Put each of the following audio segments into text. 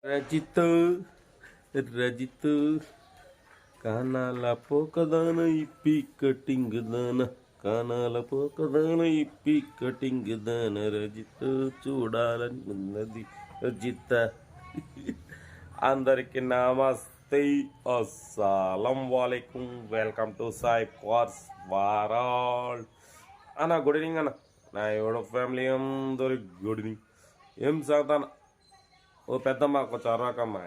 రజిత్ రజిత్ కానాల పోకదాన ఇప్పి cutting దాన కానాల పోకదాన ఇప్పి cutting దాన రజిత్ చూడాలని ఉన్నది రజిత్. అందరికి నమస్తే, అస్సలం వాలేకుం, welcome to Sai cars world అన్న. గుడ్ ఈవినింగ్ అన్న. నా ఎవడో ఫ్యామిలీ అందరి గుడ్ ఈవినింగ్. ఏం సాగుతాను ఓ పెద్దమ్మ కొంచెం అరవకమ్మ,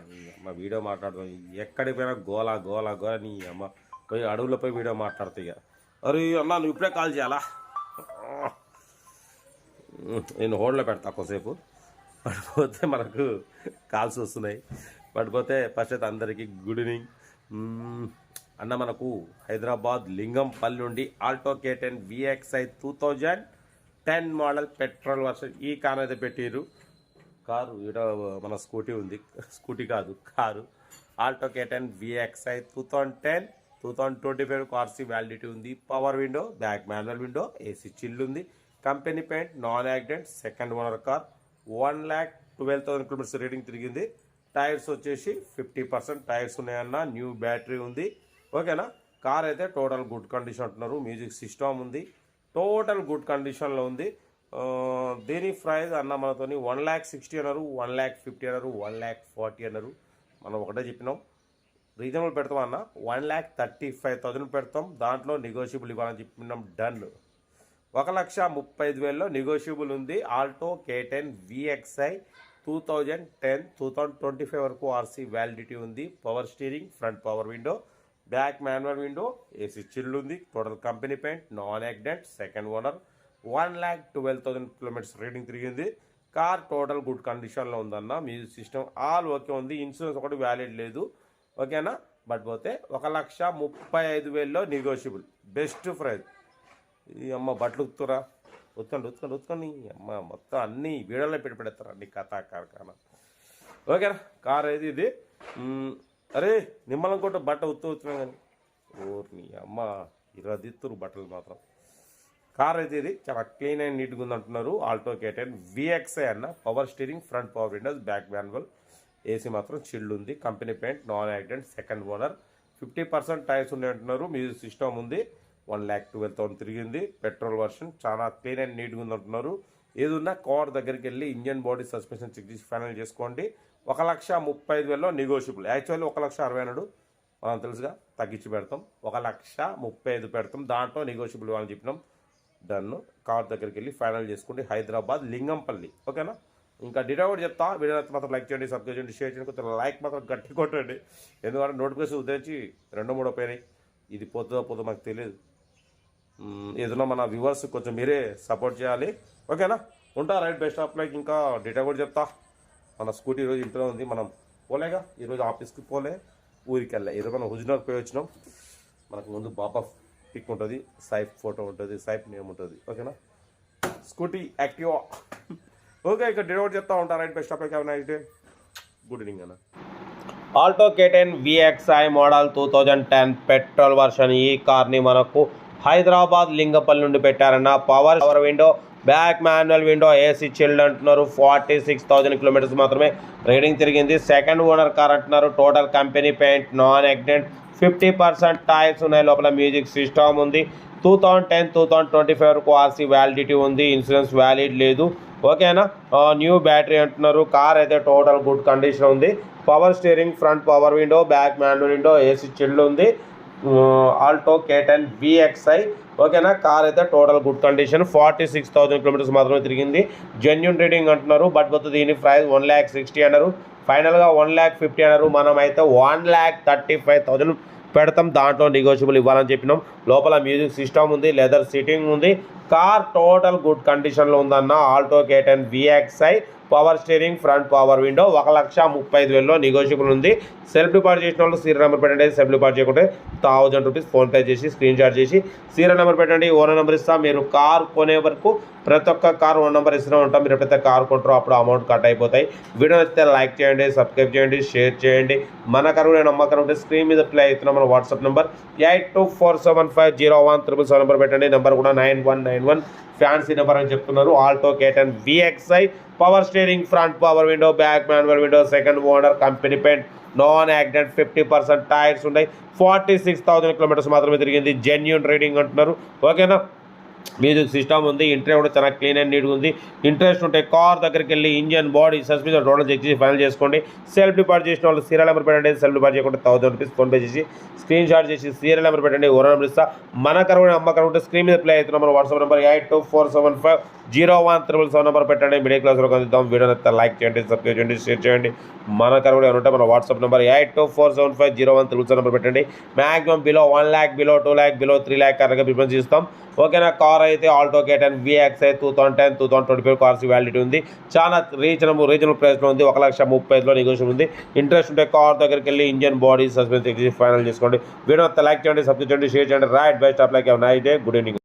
మా వీడియో మాట్లాడుతాం. ఎక్కడికి పోయినా గోలా గోలా గోలా, నీ అమ్మ పోయి అడవుల్లో పోయి వీడియో మాట్లాడుతాయి ఇక. అరే అన్న నువ్వు ఇప్పుడే కాల్ చేయాలా? నేను హోల్డ్లో పెడతా కొద్దిసేపు, పడిపోతే మనకు కాల్స్ వస్తున్నాయి. పడిపోతే ఫస్ట్ అయితే అందరికీ గుడ్ ఈవినింగ్ అన్న. మనకు హైదరాబాద్ లింగంపల్లి నుండి Alto K10 VXi 2010 model petrol version ఈ కార్ అయితే పెట్టిరు. కారు ఇక్కడ మన స్కూటీ ఉంది, స్కూటీ కాదు కారు. ఆల్టో K10 VXi 2025 కార్సీ వ్యాలిడిటీ ఉంది. Power window, back manual window, AC chill ఉంది. Company paint, non accident, second owner car. 1,12,000 kilometres reading తిరిగింది. టైర్స్ వచ్చేసి 50% టైర్స్ ఉన్నాయన్న. న్యూ బ్యాటరీ ఉంది. ఓకేనా. కార్ అయితే టోటల్ గుడ్ కండిషన్ అంటున్నారు. మ్యూజిక్ సిస్టమ్ ఉంది, టోటల్ గుడ్ కండిషన్లో ఉంది. దీని ప్రైస్ అన్న మనతోని 1,60,000 అన్నారు, 1,50,000 అన్నారు, 1,40,000 అన్నారు. మనం ఒకటే చెప్పినాం, రీజనబుల్ పెడతాం అన్న. 1,35,000 పెడతాం, దాంట్లో నెగోషియబుల్ ఇవ్వాలని చెప్పినాం. డన్. 1,35,000లో నెగోషియబుల్ ఉంది. ఆల్టో K10 VXi 2025 వరకు ఆర్సీ వ్యాలిడిటీ ఉంది. Power steering, front power window, back manual window, AC chill ఉంది. Total company paint, non accident, second owner. 1,12,000 kilometres reading తిరిగింది. కార్ టోటల్ గుడ్ కండిషన్లో ఉందన్న. మ్యూజిక్ సిస్టమ్ ఆల్ ఓకే ఉంది. Insurance ఒకటి valid లేదు. ఓకేనా. బట్ పోతే 1,35,000లో నెగోషియబుల్. Best price. ఈ అమ్మ బట్టలు ఉత్తురా, ఉత్తుకొని అమ్మ మొత్తం అన్నీ వీడియోలో పెడతారు అన్ని కథా కార్ఖానా. ఓకేనా. కార్ అయితే ఇది. అరే నిమ్మలం కొట్ట బట్ట ఉత్తున్నా కానీ ఓర్ని అమ్మ 20 దిత్తురు బట్టలు మాత్రం. కార్ అయితే ఇది చాలా క్లీన్ అండ్ నీట్గా ఉంది అంటున్నారు. ఆల్టో K10 VXi అన్న. Power steering, front power Windows, back manual, AC మాత్రం చిల్డ్ ఉంది. Company paint, non accident, second owner. 50% tyres ఉన్నాయి అంటున్నారు. మ్యూజిక్ సిస్టమ్ ఉంది. 1,12,000 తిరిగింది. పెట్రోల్ వర్షన్ చాలా క్లీన్ అండ్ నీట్గా ఉంది అంటున్నారు. ఏదున్నా కార్ దగ్గరికి వెళ్ళి ఇంజన్ బాడీ సస్పెన్షన్ చెక్ చేసి ఫైనల్ చేసుకోండి. 1,35,000లో నెగోషియబుల్. యాక్చువల్లీ 1,60,000 అన్నాడు, మనం తెలుసుగా, తగ్గించి పెడతాం. 1,35,000 పెడతాం, దాంట్లో నెగోషియబుల్ ఇవ్వాలని చెప్పినాం. డన్. కార్ దగ్గరికి వెళ్ళి ఫైనల్ చేసుకోండి. హైదరాబాద్ లింగంపల్లి. ఓకేనా. ఇంకా డీటెయిల్ కూడా చెప్తా. వీడియో మాత్రం లైక్ చేయండి, సబ్స్క్రైబ్ చేయండి, షేర్ చేయండి. కొంచెం లైక్ మాత్రం గట్టి కొట్టండి, ఎందుకంటే నోటిఫికేషన్ ఉదయించి 2-3 పోయినాయి. ఇది పోతుందో మాకు తెలియదు. ఏదైనా మన వ్యూవర్స్ కొంచెం మీరే సపోర్ట్ చేయాలి. ఓకేనా. ఉంటా. రైట్. Best of like. ఇంకా డీటెయిల్ కూడా చెప్తా. మన స్కూటీ ఈరోజు ఇంట్లో ఉంది. మనం పోలేగా ఈరోజు ఆఫీస్కి పోలే, ఊరికి వెళ్ళా. ఈరోజు మనం హుజనర్ పోయి వచ్చినాం. మనకు ముందు బాబా పిక్ ఉంటుంది, సైఫ్ ఫోటో ఉంటుంది, సైఫ్ నేమ్ ఉంటుంది. ఓకేనా. Scooty Activa. ఓకే. ఇక్కడ డెలివరీ చెప్తా ఉంటా. Right. Best of luck. Have a nice day. Good evening అన్న. Alto K10 VXi model 2010 petrol version ఈ కార్ని మనకు హైదరాబాద్ లింగపల్లి నుండి పెట్టారన్న. Power window, back manual window, AC chilled అంటున్నారు. 46,000 కిలోమీటర్స్ మాత్రమే రీడింగ్ తిరిగింది. సెకండ్ ఓనర్ కార్ అంటున్నారు. Total company paint, non accident, 50% tyres ఉన్నాయి. లోపల మ్యూజిక్ సిస్టమ్ ఉంది. 2010-2025 వరకు ఆర్సీ వ్యాలిడిటీ ఉంది. ఇన్సూరెన్స్ వ్యాలిడ్ లేదు. ఓకేనా. న్యూ బ్యాటరీ అంటున్నారు. కార్ అయితే టోటల్ గుడ్ కండిషన్ ఉంది. Power steering, front power window, back manual window, AC chilled ఉంది. Alto K10 VXi. ఓకేనా. కార్ అయితే టోటల్ గుడ్ కండిషన్. 46,000 కిలోమీటర్స్ మాత్రమే తిరిగింది. జెన్యున్ రీడింగ్ అంటున్నారు. బట్ పోతే దీని ప్రైస్ 1,60,000 అన్నారు. ఫైనల్గా 1,50,000 అన్నారు. మనం అయితే 1,35,000 పెడతాం, దాంట్లో నెగోషియబుల్ ఇవ్వాలని చెప్పినాం. లోపల మ్యూజిక్ సిస్టమ్ ఉంది, లెదర్ సీటింగ్ ఉంది. కార్ టోటల్ గుడ్ కండిషన్లో ఉందన్న. Alto K10 VXi. Power steering, front power window. 1,35,000లో నెగోషియబుల్ ఉంది. సెల్ఫ్ డిపాజిట్ చేసిన వాళ్ళు సీరియల్ నెంబర్ పెట్టండి. సెల్ఫ్ డిపాజిట్ చేయకుంటే 1,000 రూపీస్ ఫోన్పే చేసి స్క్రీన్ షాట్ చేసి సీరియల్ నెంబర్ పెట్టండి. ఓనర్ నెంబర్ ఇస్తాం. మీరు కార్ కొనే వరకు ప్రతి ఒక్క కార్ ఓనర్ నెంబర్ ఇస్తూనే ఉంటాం. మీరు ఎప్పుడైతే కార్ కొంటారో అప్పుడు అమౌంట్ కట్ అయిపోతాయి. వీడియో నచ్చితే లైక్ చేయండి, సబ్స్క్రైబ్ చేయండి, షేర్ చేయండి. మన కరువు నమ్మకం ఉంటే స్క్రీన్ మీద ప్లే అవుతున్న మన వాట్సాప్ నెంబర్ 8247501777 నెంబర్ పెట్టండి. నెంబర్ కూడా 9199 991 ఫ్యాన్సీ నెంబర్ అని చెప్తున్నారు. Alto K10 VXI power steering, front power window, back manual window, second owner, company paint, non accident, 50% tyres ఉన్నాయి. 46,000 కిలోమీటర్స్ మాత్రమే తిరిగింది. జెన్యూన్ రీడింగ్ అంటున్నారు. ఓకేనా, మ్యూజిక్ సిస్టమ్ ఉంది. ఇంటీరియర్ కూడా చాలా క్లీన్ అండ్ నీట్గా ఉంది. ఇంట్రెస్ట్ ఉంటే కార్ దగ్గరికి వెళ్ళి engine, body, suspension total check చేసి ఫైనల్ చేసుకోండి. సెల్ఫ్ డిపాజిట్ చేసిన వాళ్ళు సీరియల్ నెంబర్ పెట్టండి. సెల్ఫ్ డిపాజిట్ చేయకుండా 1000 రూపీస్ ఫోన్పే చేసి స్క్రీన్ షాట్ చేసి సీరియల్ నెంబర్ పెట్టండి. ఓనర్ నెంబర్ ఇస్తా. మన కరువు అమ్మకం ఉంటే స్క్రీన్ మీద ప్లే అవుతున్న మన వాట్సాప్ నెంబర్ 8247501377 నెంబర్ పెట్టండి. మిడిల్ క్లాస్లో అందిద్దాం. వీడియో నచ్చితే లైక్ చేయండి, సబ్స్క్రైబ్ చేయండి, షేర్ చేయండి. మన కరువు ఉంటే మన వాట్సాప్ నెంబర్ 8247501377 నెంబర్ పెట్టండి. Maximum below 1 lakh, below 2 lakh, below 3 lakh కరెక్ట్గా ప్రిఫరెన్స్ ఇస్తాం. ఓకేనా, కార్ అయితే Alto K10 VXI 2010, 2025 cars validity ఉంది. చాలా రీజనబుల్ ప్రైస్లో ఉంది. 1,30,35,000 నెగోషియబుల్ ఉంది. ఇంట్రెస్ట్ ఉంటే కార్ దగ్గరికి వెళ్ళి ఇంజన్, బాడీ, సస్పెన్స్ ఫైనల్ చేసుకోండి. వీడియో లైక్ చేయండి, సబ్స్క్రైబ్ చేయండి, షేర్ చేయండి. Right best of like night day. Good evening.